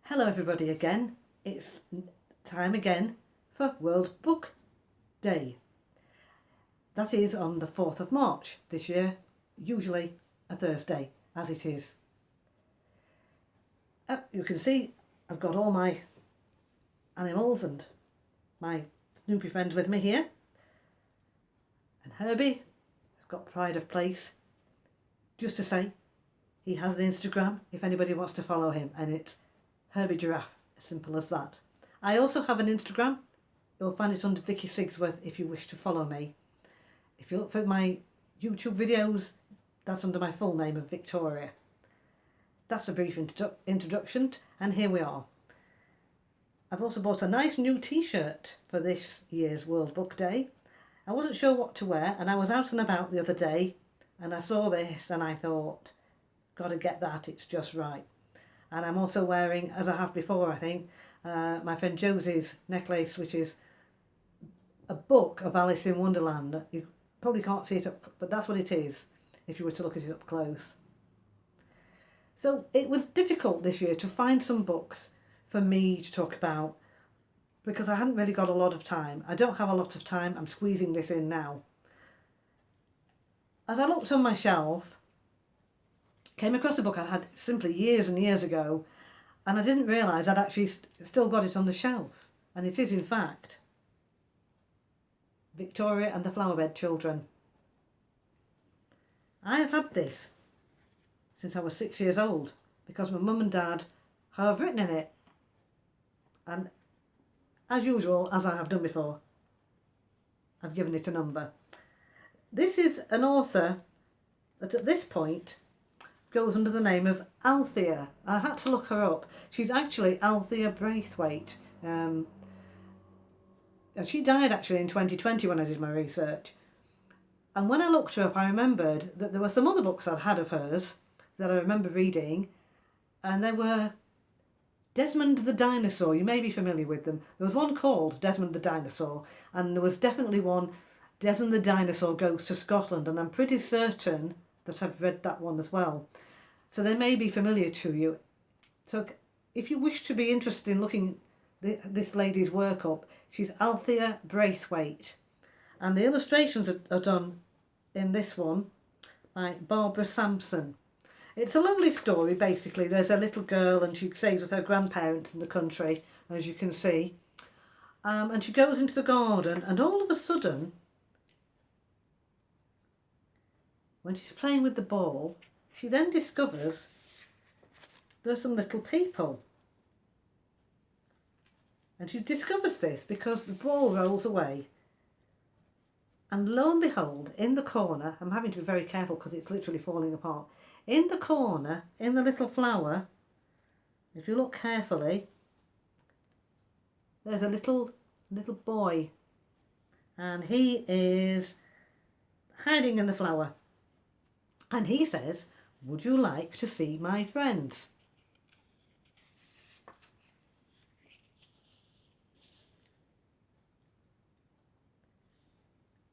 Hello everybody again. It's time again for World Book Day. That is on the 4th of March this year, usually a Thursday, as it is. You can see I've got all my animals and my Snoopy friends with me here. And Herbie has got pride of place. Just to say, he has an Instagram if anybody wants to follow him, and it's Herbie Giraffe, as simple as that. I also have an Instagram. You'll find it under Vicky Sigsworth if you wish to follow me. If you look for my YouTube videos, that's under my full name of Victoria. That's a brief introduction, and here we are. I've also bought a nice new t-shirt for this year's World Book Day. I wasn't sure what to wear, and I was out and about the other day, and I saw this and I thought, gotta get that, it's just right. And I'm also wearing, as I have before I think, my friend Josie's necklace, which is a book of Alice in Wonderland. You probably can't see it up, but that's what it is if you were to look at it up close. So it was difficult this year to find some books for me to talk about because I hadn't really got a lot of time. I don't have a lot of time. I'm squeezing this in now. As I looked on my shelf, came across a book I'd had simply years and years ago, and I didn't realise I'd actually still got it on the shelf. And it is, in fact, Victoria and the Flowerbed Children. I have had this since I was 6 years old because my mum and dad have written in it. And as usual, as I have done before, I've given it a number. This is an author that at this point goes under the name of Althea. I had to look her up. She's actually Althea Braithwaite. And she died actually in 2020 when I did my research. And when I looked her up, I remembered that there were some other books I'd had of hers that I remember reading, and they were Desmond the Dinosaur. You may be familiar with them. There was one called Desmond the Dinosaur, and there was definitely one, Desmond the Dinosaur Goes to Scotland, and I'm pretty certain that I've read that one as well. So they may be familiar to you. So if you wish to be interested in looking this lady's work up, she's Althea Braithwaite. And the illustrations are done in this one by Barbara Sampson. It's a lovely story, basically. There's a little girl and she stays with her grandparents in the country, as you can see. And she goes into the garden, and all of a sudden, when she's playing with the ball, she then discovers there's some little people. And she discovers this because the ball rolls away. And lo and behold, in the corner, I'm having to be very careful because it's literally falling apart. In the corner, in the little flower, if you look carefully, there's a little boy. And he is hiding in the flower. And he says, "Would you like to see my friends?"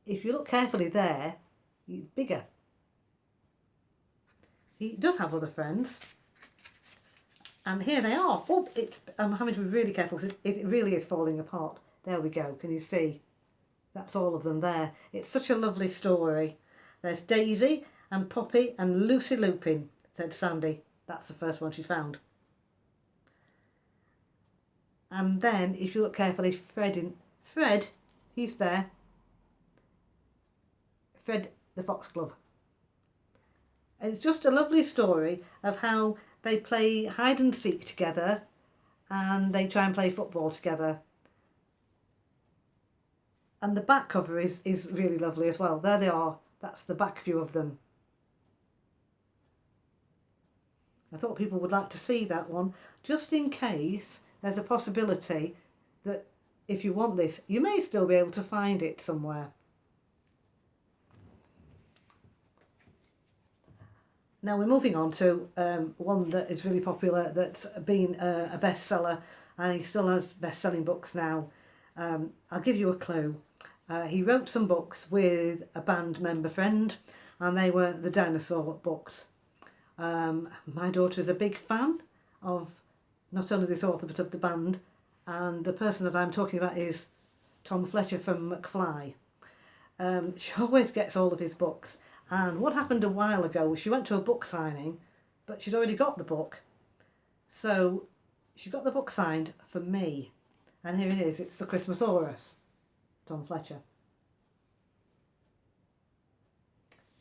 If you look carefully there, he's bigger. He does have other friends. And here they are. Oh, I'm having to be really careful because it really is falling apart. There we go. Can you see? That's all of them there. It's such a lovely story. There's Daisy and Poppy and Lucy Lupin, said Sandy. That's the first one she found. And then, if you look carefully, Fred, he's there. Fred the Foxglove. And it's just a lovely story of how they play hide and seek together and they try and play football together. And the back cover is really lovely as well. There they are. That's the back view of them. I thought people would like to see that one, just in case there's a possibility that if you want this, you may still be able to find it somewhere. Now we're moving on to one that is really popular, that's been a bestseller, and he still has best-selling books now. I'll give you a clue. He wrote some books with a band member friend, and they were the dinosaur books. My daughter is a big fan of not only this author but of the band, and the person that I'm talking about is Tom Fletcher from McFly. She always gets all of his books, and what happened a while ago was she went to a book signing, but she'd already got the book, so she got the book signed for me, and here it is. It's the Christmasaurus, Tom Fletcher.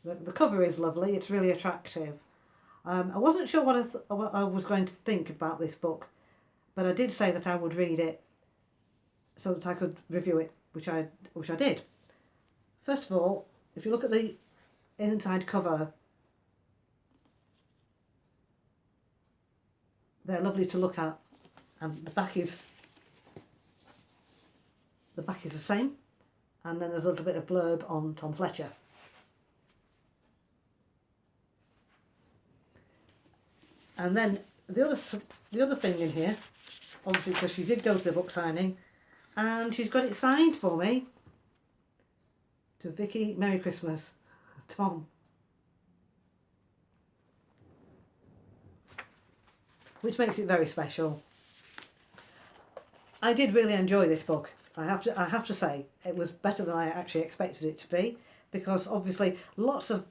The cover is lovely. It's really attractive. I wasn't sure what I was going to think about this book, but I did say that I would read it so that I could review it, which I did. First of all, if you look at the inside cover, they're lovely to look at, and the back is the same, and then there's a little bit of blurb on Tom Fletcher. And then the other thing in here, obviously because she did go to the book signing, and she's got it signed for me. To Vicky, Merry Christmas, Tom. Which makes it very special. I did really enjoy this book. I have to say it was better than I actually expected it to be, because obviously lots of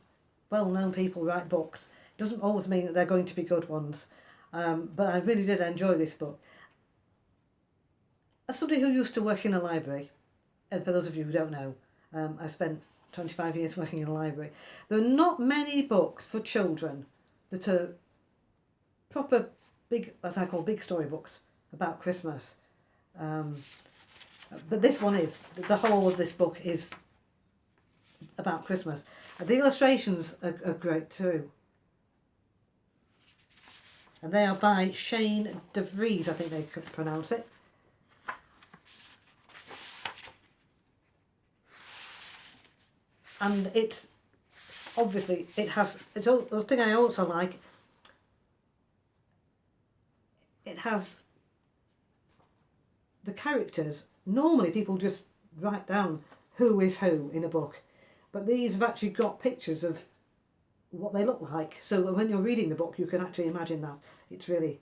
well-known people write books. It doesn't always mean that they're going to be good ones, but I really did enjoy this book. As somebody who used to work in a library, and for those of you who don't know, I spent 25 years working in a library. There are not many books for children that are proper big, what I call big story books about Christmas. But this one is. The whole of this book is about Christmas. The illustrations are great too. And they are by Shane DeVries, I think they could pronounce it. And it's obviously, the thing I also like, it has the characters. Normally people just write down who is who in a book, but these have actually got pictures of what they look like, so when you're reading the book you can actually imagine that. It's really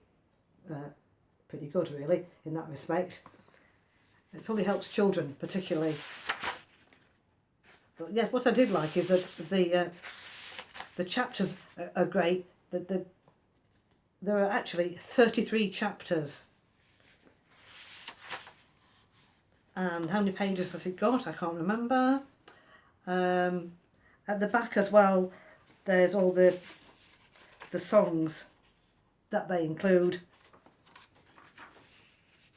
pretty good, really, in that respect. It probably helps children particularly. But yeah, what I did like is that the chapters are great. There are actually 33 chapters. And how many pages has it got? I can't remember. At the back as well, there's all the songs that they include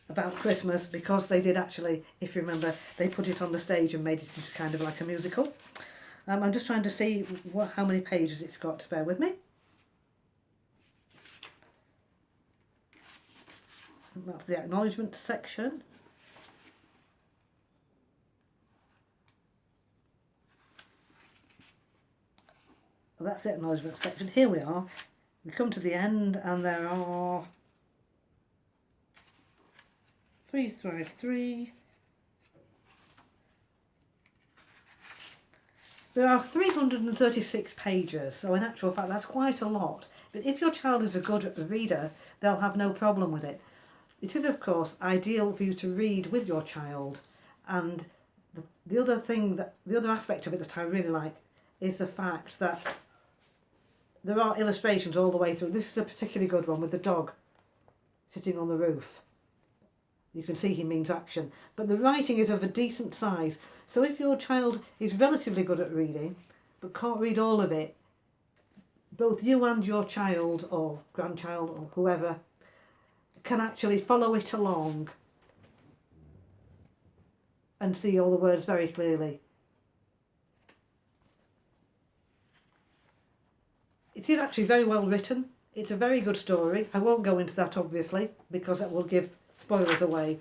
about Christmas, because they did actually, if you remember, they put it on the stage and made it into kind of like a musical. I'm just trying to see how many pages it's got. Just bear with me. And that's the acknowledgement section. Well, that's the acknowledgement section. Here we are. We come to the end, and there are 353. There are 336 pages, so in actual fact that's quite a lot. But if your child is a good reader, they'll have no problem with it. It is, of course, ideal for you to read with your child, and the other aspect of it that I really like is the fact that there are illustrations all the way through. This is a particularly good one with the dog sitting on the roof. You can see he means action. But the writing is of a decent size. So if your child is relatively good at reading, but can't read all of it, both you and your child or grandchild or whoever can actually follow it along and see all the words very clearly. It is actually very well written. It's a very good story. I won't go into that, obviously, because that will give spoilers away.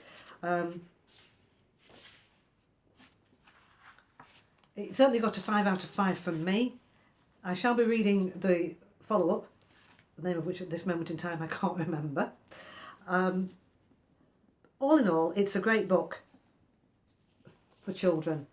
It certainly got a 5 out of 5 from me. I shall be reading the follow-up, the name of which at this moment in time I can't remember. All in all, it's a great book for children,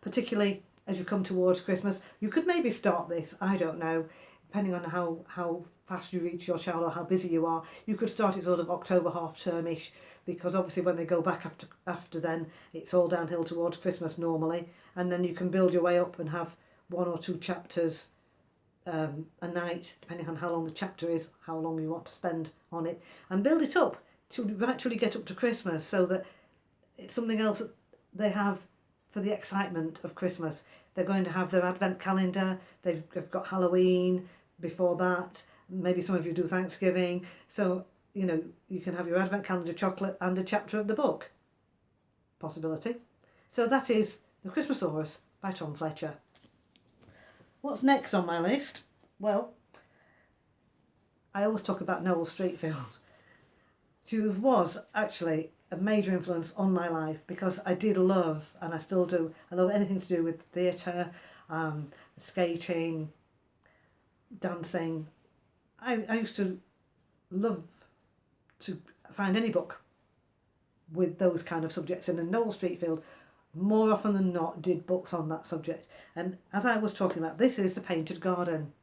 particularly as you come towards Christmas. You could maybe start this, I don't know, depending on how fast you reach your child or how busy you are, you could start it sort of October half termish, because obviously when they go back after then, it's all downhill towards Christmas normally, and then you can build your way up and have 1 or 2 chapters a night, depending on how long the chapter is, how long you want to spend on it, and build it up to actually get up to Christmas, so that it's something else that they have for the excitement of Christmas. They're going to have their advent calendar, they've got Halloween before that, maybe some of you do Thanksgiving, so you know you can have your advent calendar chocolate and a chapter of the book. Possibility. So that is The Christmasaurus by Tom Fletcher. What's next on my list? Well, I always talk about Noel Streatfeild. She was actually a major influence on my life, because I did love, and I still do, I love anything to do with theatre, skating, dancing. I used to love to find any book with those kind of subjects, and Noel Streatfeild more often than not did books on that subject. And as I was talking about, this is The Painted Garden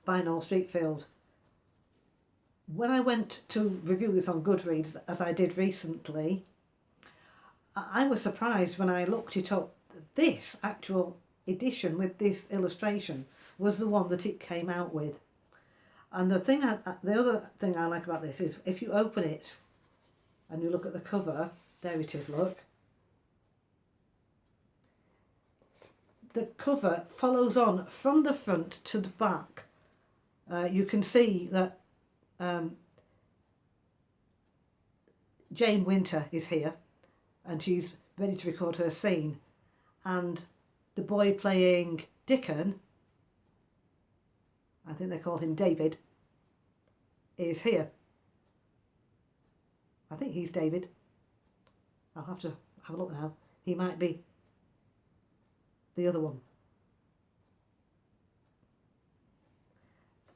by Noel Streatfeild. When I went to review this on Goodreads, as I did recently, I was surprised when I looked it up. This actual edition with this illustration was the one that it came out with. And the other thing I like about this is if you open it and you look at the cover, there it is, look. The cover follows on from the front to the back. You can see that Jane Winter is here, and she's ready to record her scene, and the boy playing Dickon, I think they call him David, is here. I think he's David. I'll have to have a look now. He might be the other one.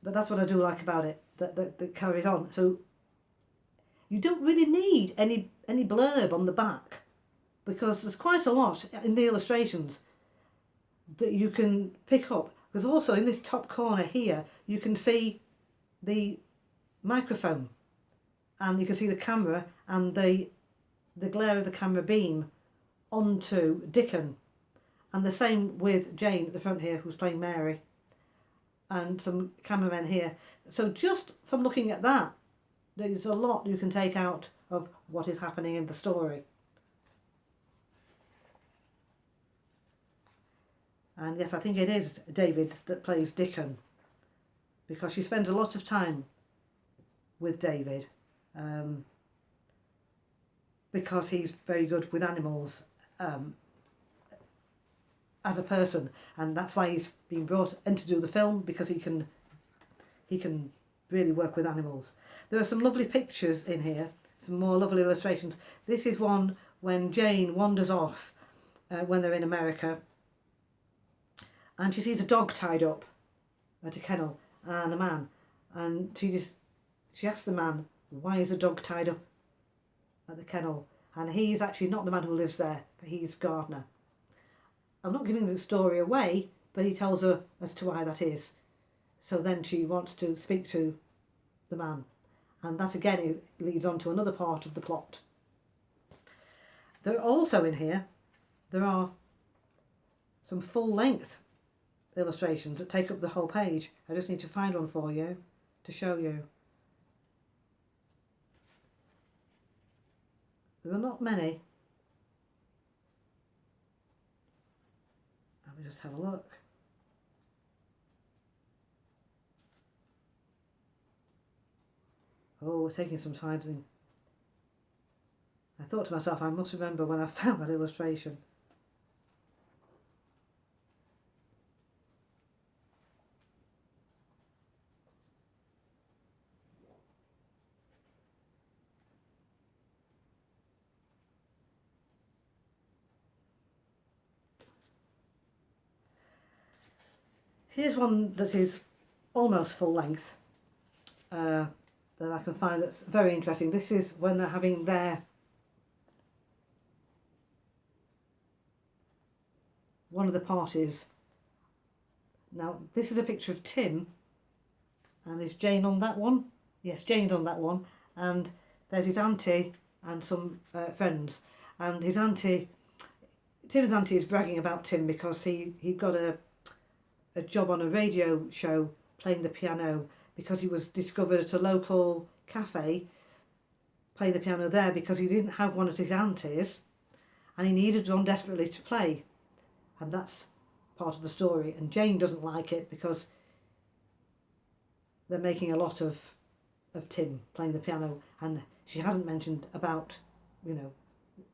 But that's what I do like about it, that carries on. So you don't really need any blurb on the back, because there's quite a lot in the illustrations that you can pick up. Because also in this top corner here, you can see the microphone, and you can see the camera and the glare of the camera beam onto Dickon. And the same with Jane at the front here, who's playing Mary, and some cameramen here. So just from looking at that, there's a lot you can take out of what is happening in the story. And yes, I think it is David that plays Dickon, because she spends a lot of time with David, because he's very good with animals as a person, and that's why he's been brought in to do the film, because he can really work with animals. There are some lovely pictures in here, some more lovely illustrations. This is one when Jane wanders off when they're in America, and she sees a dog tied up at a kennel and a man, and she asks the man, why is the dog tied up at the kennel? And he's actually not the man who lives there, but he's Gardner. I'm not giving the story away, but he tells her as to why that is. So then she wants to speak to the man, and that again leads on to another part of the plot. There are also in here, there are some full-length illustrations that take up the whole page. I just need to find one for you to show you. There are not many. Let me just have a look. Oh, we're taking some finding. I thought to myself, I must remember when I found that illustration. Here's one that is almost full length that I can find that's very interesting. This is when they're having one of the parties Now, this is a picture of Tim, and is Jane on that one? Yes, Jane's on that one, and there's his auntie and some friends, and his auntie, Tim's auntie is bragging about Tim because he got a job on a radio show playing the piano because he was discovered at a local cafe playing the piano there because he didn't have one at his auntie's and he needed one desperately to play, and that's part of the story. And Jane doesn't like it because they're making a lot of Tim playing the piano, and she hasn't mentioned about,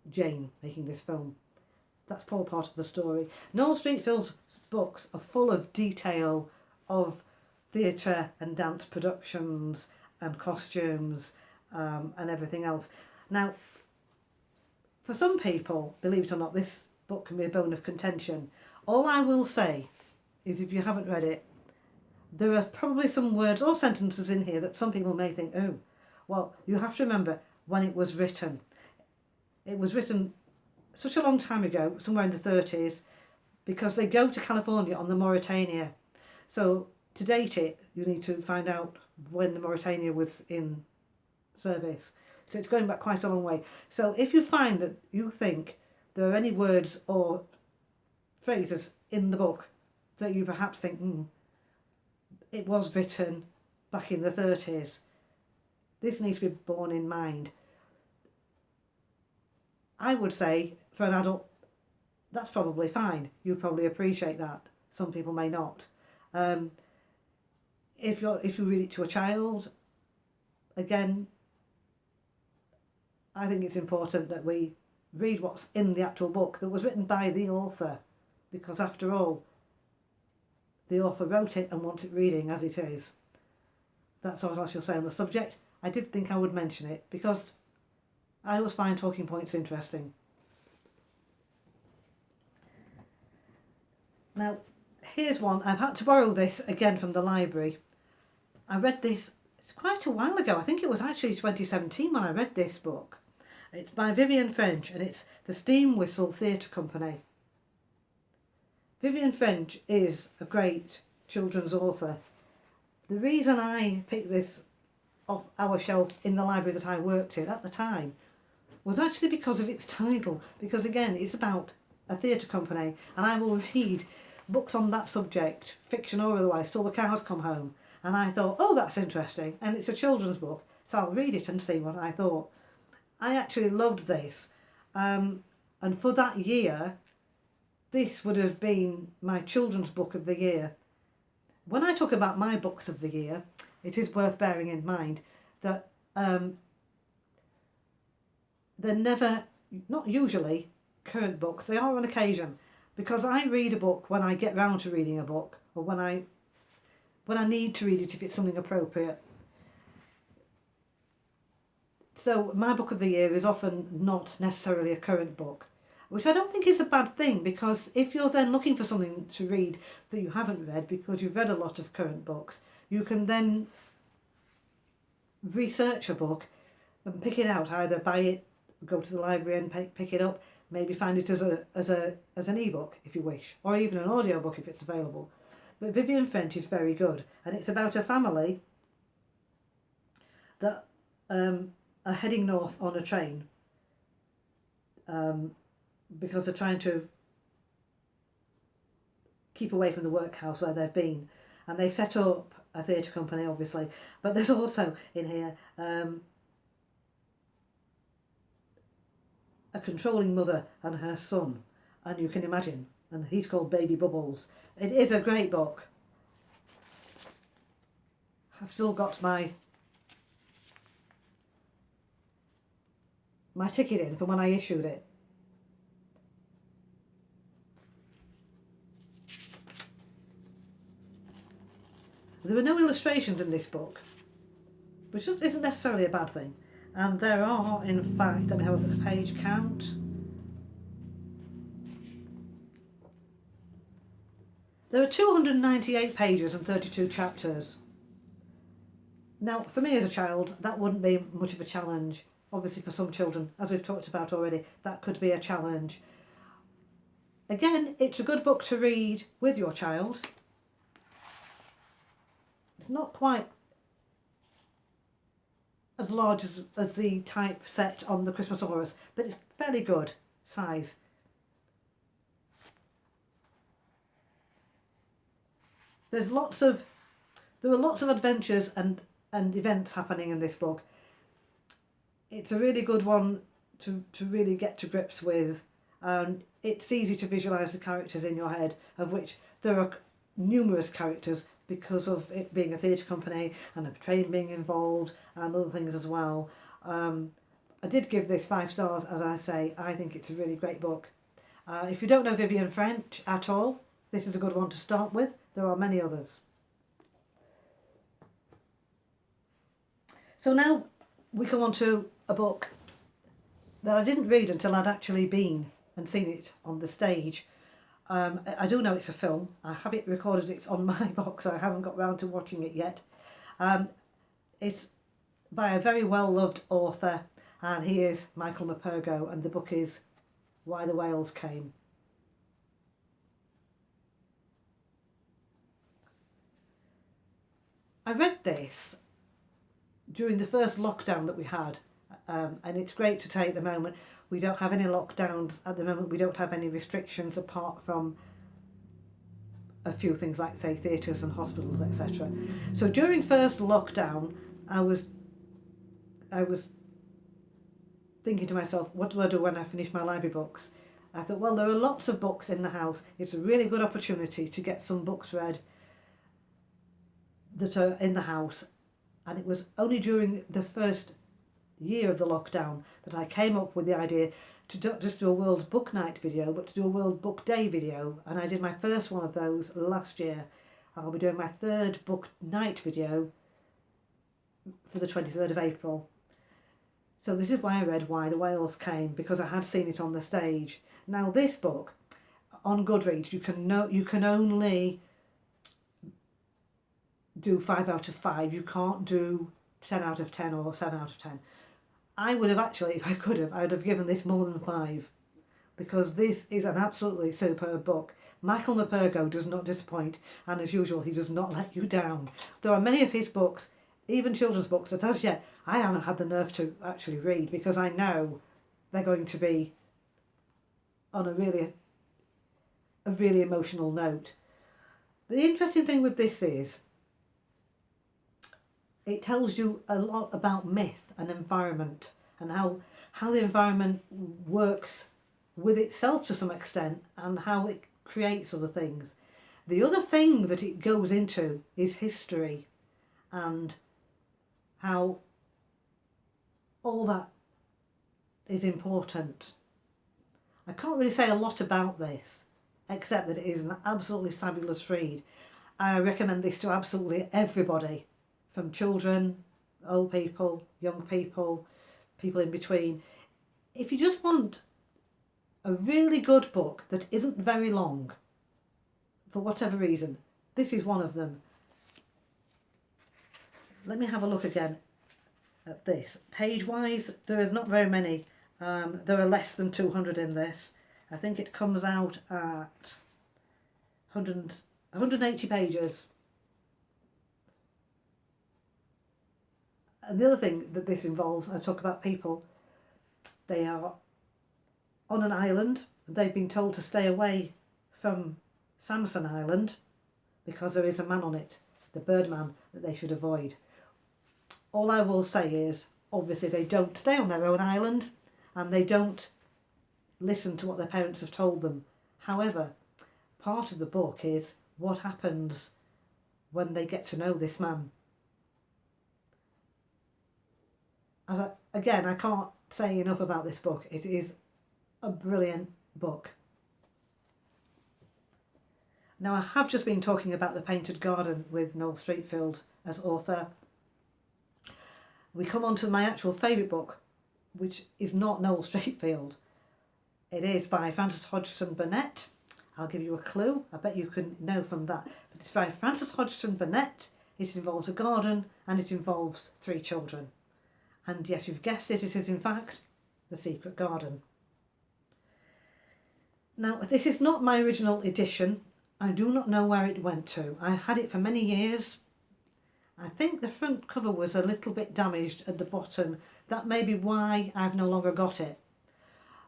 Jane making this film. That's all part of the story. Noel Streatfeild's books are full of detail of theatre and dance productions and costumes and everything else. Now, for some people, believe it or not, this book can be a bone of contention. All I will say is, if you haven't read it, there are probably some words or sentences in here that some people may think, oh, well, you have to remember when it was written. It was written such a long time ago, somewhere in the 30s, because they go to California on the Mauretania. So to date it, you need to find out when the Mauretania was in service. So it's going back quite a long way. So if you find that you think there are any words or phrases in the book that you perhaps think, it was written back in the 30s, this needs to be borne in mind. I would say, for an adult, that's probably fine. You probably appreciate that. Some people may not. If you read it to a child, again, I think it's important that we read what's in the actual book that was written by the author, because after all, the author wrote it and wants it reading as it is. That's all I shall say on the subject. I did think I would mention it because I always find talking points interesting. Now, here's one. I've had to borrow this again from the library. I read this, it's quite a while ago. I think it was actually 2017 when I read this book. It's by Vivian French and it's The Steam Whistle Theatre Company. Vivian French is a great children's author. The reason I picked this off our shelf in the library that I worked in at the time was actually because of its title, because again it's about a theatre company, and I will read books on that subject, fiction or otherwise, till the cows come home. And I thought, oh, that's interesting, and it's a children's book, so I'll read it and see what I thought. I actually loved this, and for that year this would have been my children's book of the year. When I talk about my books of the year, it is worth bearing in mind that they're never, not usually, current books. They are on occasion, because I read a book when I get round to reading a book, or when I need to read it if it's something appropriate. So my book of the year is often not necessarily a current book, which I don't think is a bad thing, because if you're then looking for something to read that you haven't read because you've read a lot of current books, you can then research a book and pick it out, either buy it, go to the library and pick it up, maybe find it as an ebook if you wish, or even an audiobook if it's available. But Vivian French is very good, and it's about a family that are heading north on a train because they're trying to keep away from the workhouse where they've been, and they set up a theatre company, obviously, but there's also in here a controlling mother and her son, and you can imagine, and he's called Baby Bubbles. It is a great book. I've still got my ticket in from when I issued it. There were no illustrations in this book, which isn't necessarily a bad thing. And there are, in fact, let me have a look at the page count. There are 298 pages and 32 chapters. Now, for me as a child, that wouldn't be much of a challenge. Obviously for some children, as we've talked about already, that could be a challenge. Again, it's a good book to read with your child, It's not quite as large as the type set on the Christmasaurus, but it's fairly good size. There are lots of adventures and events happening in this book. It's a really good one to really get to grips with. It's easy to visualise the characters in your head, of which there are numerous characters because of it being a theatre company and a train being involved and other things as well. I did give this 5 stars, as I say. I think it's a really great book. If you don't know Vivian French at all, this is a good one to start with. There are many others. So now we come on to a book that I didn't read until I'd actually been and seen it on the stage. I do know it's a film. I have it recorded. It's on my box. I haven't got round to watching it yet. It's by a very well-loved author, and he is Michael Morpurgo, and the book is Why the Whales Came. I read this during the first lockdown that we had, and it's great to take the moment. We don't have any lockdowns at the moment. We don't have any restrictions apart from a few things like, say, theatres and hospitals, etc. So during first lockdown, I was thinking to myself, what do I do when I finish my library books? I thought, well, there are lots of books in the house. It's a really good opportunity to get some books read that are in the house. And it was only during the first year of the lockdown that I came up with the idea to not just do a World Book Night video, but to do a World Book Day video. And I did my first one of those last year. I'll be doing my 3rd Book Night video for the 23rd of April. So this is why I read Why the Whales Came, because I had seen it on the stage. Now this book, on Goodreads, you can only do 5 out of 5. You can't do 10 out of 10 or 7 out of 10. I would have actually, if I could have, I would have given this more than 5, because this is an absolutely superb book. Michael Morpurgo does not disappoint, and as usual, he does not let you down. There are many of his books, even children's books, that as yet I haven't had the nerve to actually read, because I know they're going to be on a really emotional note. The interesting thing with this is it tells you a lot about myth and environment, and how the environment works with itself to some extent, and how it creates other things. The other thing that it goes into is history, and how all that is important. I can't really say a lot about this, except that it is an absolutely fabulous read. I recommend this to absolutely everybody, from children, old people, young people, people in between. If you just want a really good book that isn't very long, for whatever reason, this is one of them. Let me have a look again at this. Page-wise, there is not very many. There are less than 200 in this. I think it comes out at 180 pages. And the other thing that this involves, I talk about people, they are on an island, and they've been told to stay away from Samson Island because there is a man on it, the Birdman, that they should avoid. All I will say is, obviously they don't stay on their own island, and they don't listen to what their parents have told them. However, part of the book is what happens when they get to know this man. Again, I can't say enough about this book. It is a brilliant book. Now, I have just been talking about The Painted Garden with Noel Streatfeild as author. We come on to my actual favourite book, which is not Noel Streatfeild. It is by Frances Hodgson Burnett. I'll give you a clue. I bet you can know from that. But it's by Frances Hodgson Burnett. It involves a garden, and it involves 3 children. And yes, you've guessed it, it is in fact The Secret Garden. Now, this is not my original edition. I do not know where it went to. I had it for many years. I think the front cover was a little bit damaged at the bottom. That may be why I've no longer got it.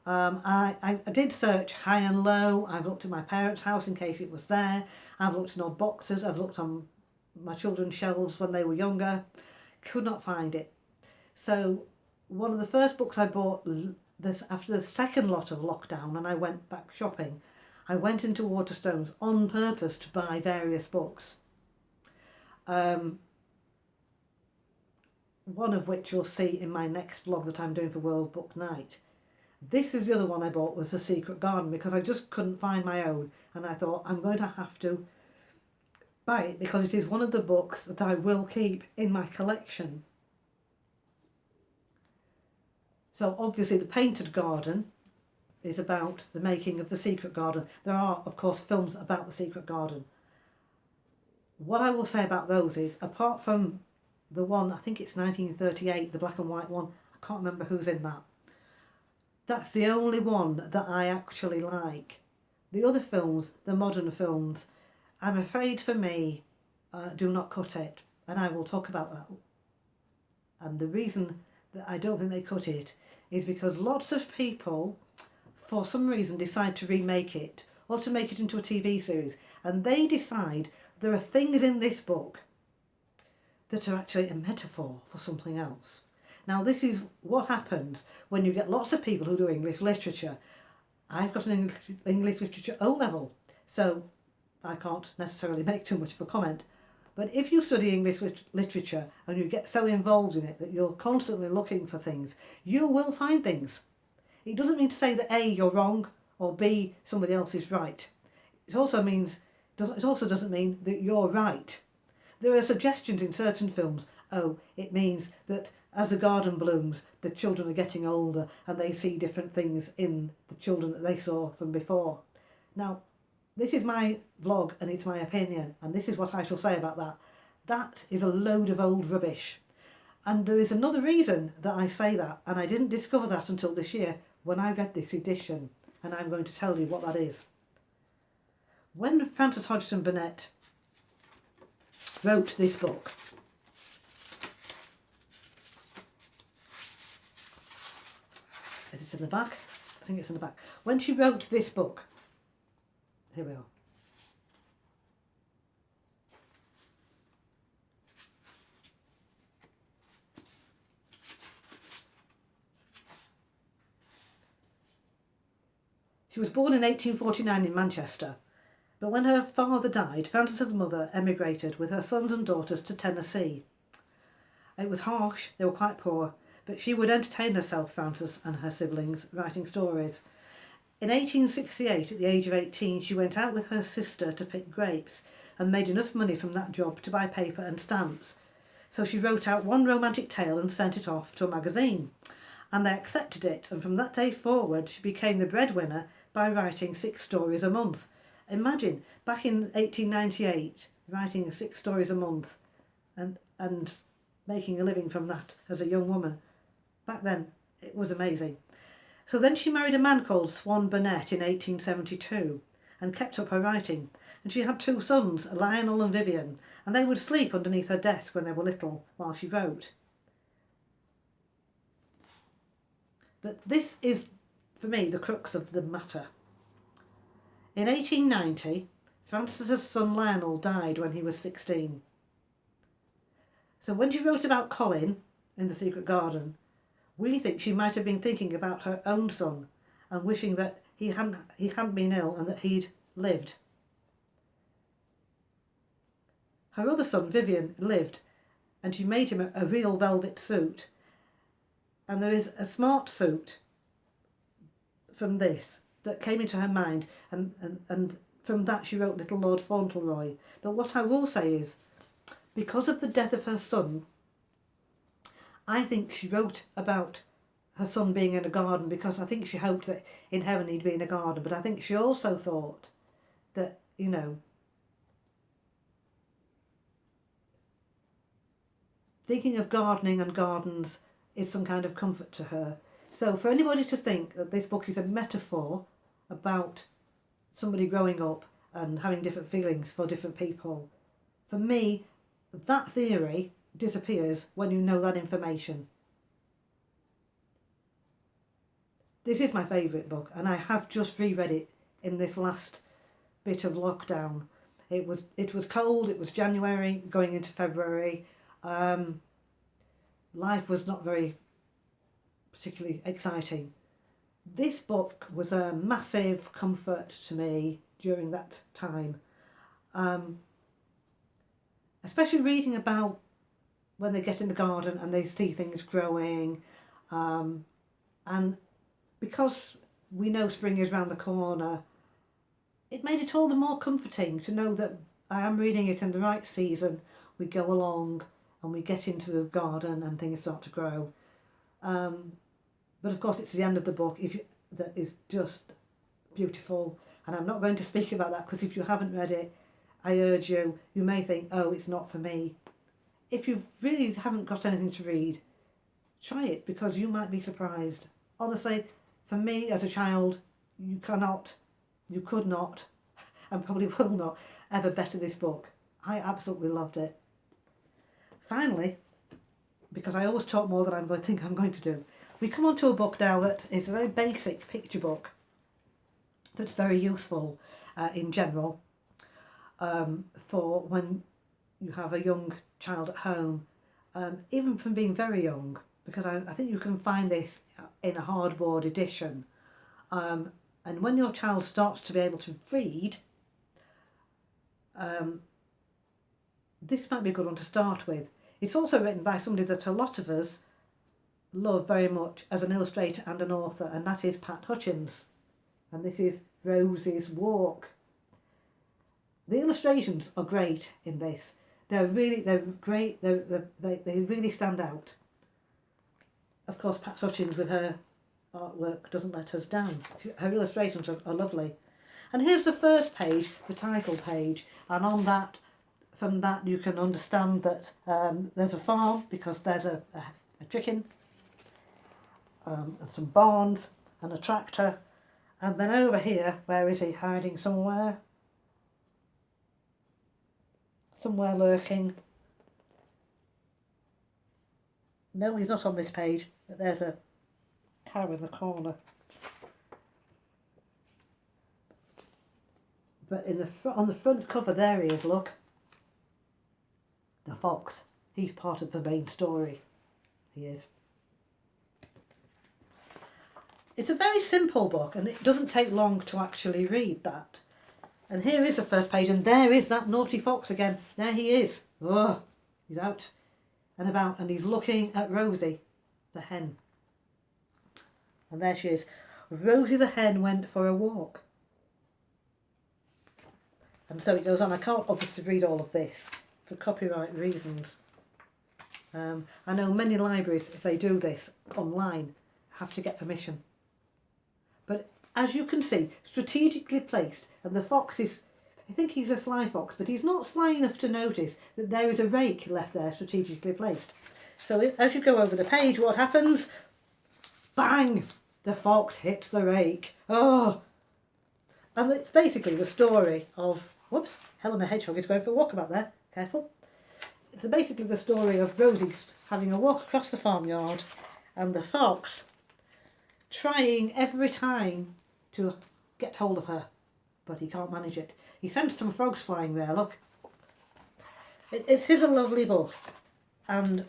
I did search high and low. I've looked at my parents' house in case it was there. I've looked in odd boxes. I've looked on my children's shelves when they were younger. Could not find it. So one of the first books I bought this after the second lot of lockdown, and I went back shopping, I went into Waterstones on purpose to buy various books. One of which you'll see in my next vlog that I'm doing for World Book Night. This is the other one I bought, was The Secret Garden, because I just couldn't find my own, and I thought I'm going to have to buy it because it is one of the books that I will keep in my collection. So obviously The Painted Garden is about the making of The Secret Garden. There are, of course, films about The Secret Garden. What I will say about those is, apart from the one, I think it's 1938, the black and white one, I can't remember who's in that. That's the only one that I actually like. The other films, the modern films, I'm afraid for me, do not cut it. And I will talk about that. And the reason that I don't think they cut it is because lots of people, for some reason, decide to remake it or to make it into a TV series. And they decide there are things in this book that are actually a metaphor for something else. Now, this is what happens when you get lots of people who do English literature. I've got an English literature O-level, so I can't necessarily make too much of a comment. But if you study English literature and you get so involved in it that you're constantly looking for things, you will find things. It doesn't mean to say that A, you're wrong, or B, somebody else is right. It also doesn't mean that you're right. There are suggestions in certain films. Oh, it means that as the garden blooms, the children are getting older and they see different things in the children that they saw from before. Now, this is my vlog and it's my opinion, and this is what I shall say about that. That is a load of old rubbish. And there is another reason that I say that, and I didn't discover that until this year when I read this edition, and I'm going to tell you what that is. When Frances Hodgson Burnett wrote this book, is it in the back? I think it's in the back. When she wrote this book, here we are. She was born in 1849 in Manchester, but when her father died, Frances's mother emigrated with her sons and daughters to Tennessee. It was harsh, they were quite poor, but she would entertain herself, Frances, and her siblings, writing stories. In 1868, at the age of 18, she went out with her sister to pick grapes and made enough money from that job to buy paper and stamps. So she wrote out one romantic tale and sent it off to a magazine. And they accepted it, and from that day forward she became the breadwinner by writing 6 stories a month. Imagine, back in 1898, writing 6 stories a month and making a living from that as a young woman. Back then, it was amazing. So then she married a man called Swan Burnett in 1872 and kept up her writing. And she had 2 sons, Lionel and Vivian, and they would sleep underneath her desk when they were little while she wrote. But this is, for me, the crux of the matter. In 1890, Frances's son Lionel died when he was 16. So when she wrote about Colin in The Secret Garden, we think she might have been thinking about her own son and wishing that he hadn't been ill and that he'd lived. Her other son, Vivian, lived, and she made him a real velvet suit. And there is a smart suit from this that came into her mind, and from that she wrote Little Lord Fauntleroy. But what I will say is, because of the death of her son, I think she wrote about her son being in a garden because I think she hoped that in heaven he'd be in a garden. But I think she also thought that, thinking of gardening and gardens is some kind of comfort to her. So for anybody to think that this book is a metaphor about somebody growing up and having different feelings for different people, for me, that theory disappears when you know that information. This is my favourite book, and I have just reread it in this last bit of lockdown. It was cold, it was January, going into February. Life was not very particularly exciting. This book was a massive comfort to me during that time. Especially reading about when they get in the garden and they see things growing. And because we know spring is round the corner, it made it all the more comforting to know that I am reading it in the right season. We go along and we get into the garden and things start to grow. But of course it's the end of the book that is just beautiful. And I'm not going to speak about that because if you haven't read it, I urge you, you may think, oh, it's not for me. If you really haven't got anything to read, try it because you might be surprised. Honestly, for me as a child, you could not, and probably will not, ever better this book. I absolutely loved it. Finally, because I always talk more than I'm going to think I'm going to do, we come on to a book now that is a very basic picture book that's very useful in general for when you have a young child at home, even from being very young, because I think you can find this in a hardboard edition. And when your child starts to be able to read, this might be a good one to start with. It's also written by somebody that a lot of us love very much as an illustrator and an author, and that is Pat Hutchins. And this is Rosie's Walk. The illustrations are great in this. They're great. They really stand out. Of course, Pat Hutchins with her artwork doesn't let us down. Her illustrations are lovely. And here's the first page, the title page, and on that, from that you can understand that there's a farm because there's a chicken, and some barns and a tractor, and then over here, where is he hiding somewhere? Somewhere lurking. No, he's not on this page, but there's a cow in the corner. But on the front cover, there he is, look. The fox. He's part of the main story. He is. It's a very simple book, and it doesn't take long to actually read that. And here is the first page, and there is that naughty fox again. There he is. Oh, he's out and about, and he's looking at Rosie, the hen. And there she is. Rosie the hen went for a walk. And so it goes on. I can't obviously read all of this for copyright reasons. I know many libraries, if they do this online, have to get permission. But as you can see, strategically placed, and the fox is, I think he's a sly fox, but he's not sly enough to notice that there is a rake left there strategically placed. So as you go over the page, what happens? Bang! The fox hits the rake. Oh! And it's basically the story of, whoops, Helena Hedgehog is going for a walk about there. Careful. It's basically the story of Rosie having a walk across the farmyard and the fox trying every time to get hold of her, but he can't manage it. He sends some frogs flying there, look. It is a lovely book, and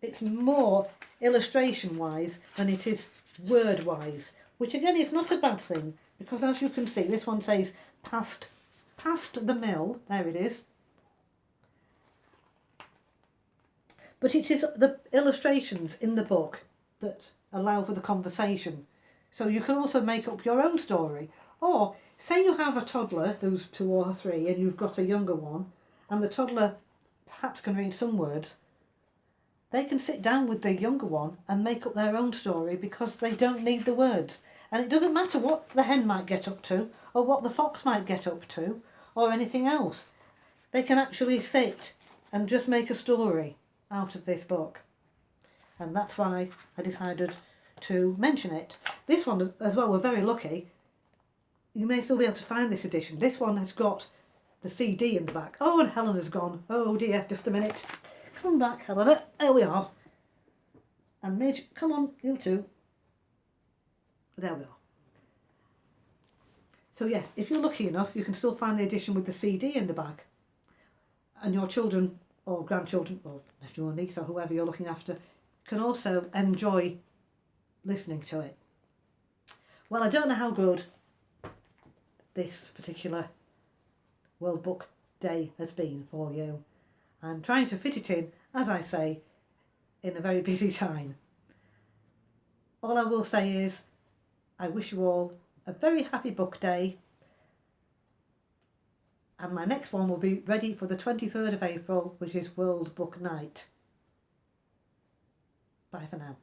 it's more illustration-wise than it is word-wise, which again is not a bad thing, because as you can see, this one says past the mill, there it is. But it is the illustrations in the book that allow for the conversation. So you can also make up your own story. Or say you have a toddler who's 2 or 3 and you've got a younger one, and the toddler perhaps can read some words. They can sit down with the younger one and make up their own story because they don't need the words. And it doesn't matter what the hen might get up to or what the fox might get up to or anything else. They can actually sit and just make a story out of this book. And that's why I decided to mention it. This one as well, we're very lucky. You may still be able to find this edition. This one has got the CD in the back. Oh, and Helena's gone. Oh dear, just a minute. Come back, Helena. There we are. And Midge, come on, you too. There we are. So yes, if you're lucky enough, you can still find the edition with the CD in the back. And your children or grandchildren or nephew or niece or whoever you're looking after can also enjoy listening to it. Well, I don't know how good this particular World Book Day has been for you. I'm trying to fit it in, as I say, in a very busy time. All I will say is I wish you all a very happy book day, and my next one will be ready for the 23rd of April, which is World Book Night. Bye for now.